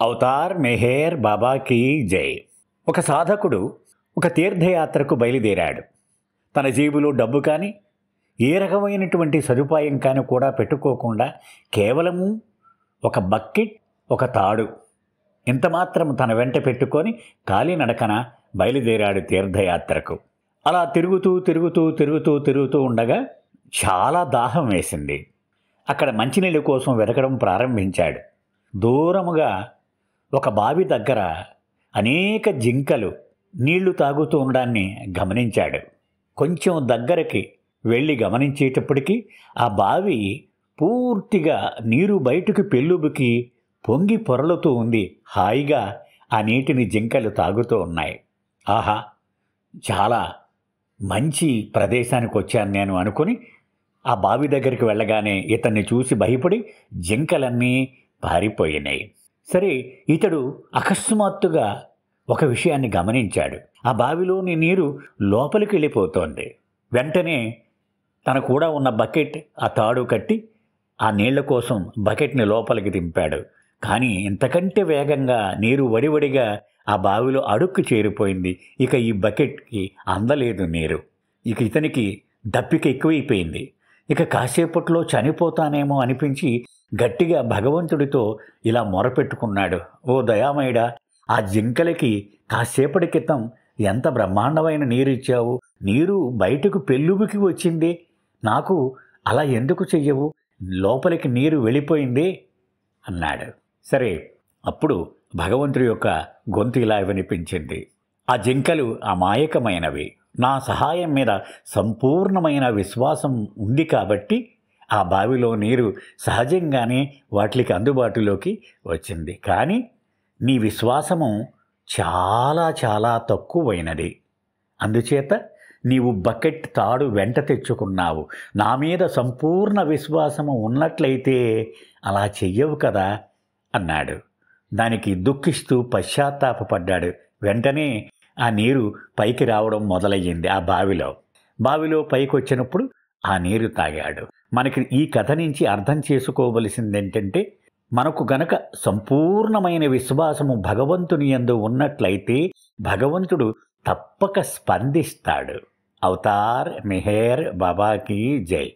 Avatar Meher బాబాకి జై. ఒక సాధకుడు ఒక తీర్థయాత్రకు బయలుదేరాడు. తన జేబులో డబ్బు కానీ ఏ రకమైనటువంటి సదుపాయం కానీ కూడా పెట్టుకోకుండా కేవలము ఒక బకెట్, ఒక తాడు ఇంత మాత్రం తన వెంట పెట్టుకొని కాలినడకన బయలుదేరాడు తీర్థయాత్రకు. అలా తిరుగుతూ తిరుగుతూ తిరుగుతూ తిరుగుతూ ఉండగా చాలా దాహం వేసింది. అక్కడ మంచినీళ్ళ కోసం వెతకడం ప్రారంభించాడు. దూరముగా ఒక బావి దగ్గర అనేక జింకలు నీళ్లు తాగుతూ ఉండడాన్ని గమనించాడు. కొంచెం దగ్గరికి వెళ్ళి గమనించేటప్పటికీ ఆ బావి పూర్తిగా నీరు బయటకు పెళ్ళుబుకి పొంగి పొరలుతూ ఉంది. హాయిగా ఆ నీటిని జింకలు తాగుతూ ఉన్నాయి. ఆహా, చాలా మంచి ప్రదేశానికి వచ్చాను నేను అనుకుని ఆ బావి దగ్గరికి వెళ్ళగానే ఇతన్ని చూసి భయపడి జింకలన్నీ పారిపోయినాయి. సరే, ఇతడు అకస్మాత్తుగా ఒక విషయాన్ని గమనించాడు. ఆ బావిలోని నీరు లోపలికి వెళ్ళిపోతోంది. వెంటనే తన కూడా ఉన్న బకెట్ ఆ తాడు కట్టి ఆ నీళ్ల కోసం బకెట్ని లోపలికి దింపాడు. కానీ ఇంతకంటే వేగంగా నీరు వడివడిగా ఆ బావిలో అడుక్కు చేరిపోయింది. ఇక ఈ బకెట్కి అందలేదు నీరు. ఇక ఇతనికి దప్పిక ఎక్కువైపోయింది. ఇక కాసేపట్లో చనిపోతానేమో అనిపించి గట్టిగా భగవంతుడితో ఇలా మొరపెట్టుకున్నాడు. ఓ దయామయుడా, ఆ జింకలకి కాసేపటి క్రితం ఎంత బ్రహ్మాండమైన నీరు ఇచ్చావు. నీరు బయటకు పెళ్ళుబుకి వచ్చింది. నాకు అలా ఎందుకు చెయ్యవు? లోపలికి నీరు వెళ్ళిపోయింది అన్నాడు. సరే, అప్పుడు భగవంతుడి యొక్క గొంతు ఇలా వినిపించింది. ఆ జింకలు అమాయకమైనవి. నా సహాయం మీద సంపూర్ణమైన విశ్వాసం ఉంది కాబట్టి ఆ బావిలో నీరు సహజంగానే వాటికి అందుబాటులోకి వచ్చింది. కానీ నీ విశ్వాసము చాలా చాలా తక్కువైనది. అందుచేత నీవు బకెట్ తాడు వెంట తెచ్చుకున్నావు. నా మీద సంపూర్ణ విశ్వాసము ఉన్నట్లయితే అలా చెయ్యవు కదా అన్నాడు. దానికి దుఃఖిస్తూ పశ్చాత్తాపపడ్డాడు. వెంటనే ఆ నీరు పైకి రావడం మొదలయ్యింది. ఆ బావిలో పైకి వచ్చినప్పుడు ఆ నీరు తాగాడు. మనకి ఈ కథ నుంచి అర్థం చేసుకోవలసింది ఏంటంటే, మనకు గనక సంపూర్ణమైన విశ్వాసము భగవంతుని యందు ఉన్నట్లయితే భగవంతుడు తప్పక స్పందిస్తాడు. అవతార్ మెహేర్ బాబాకి జై.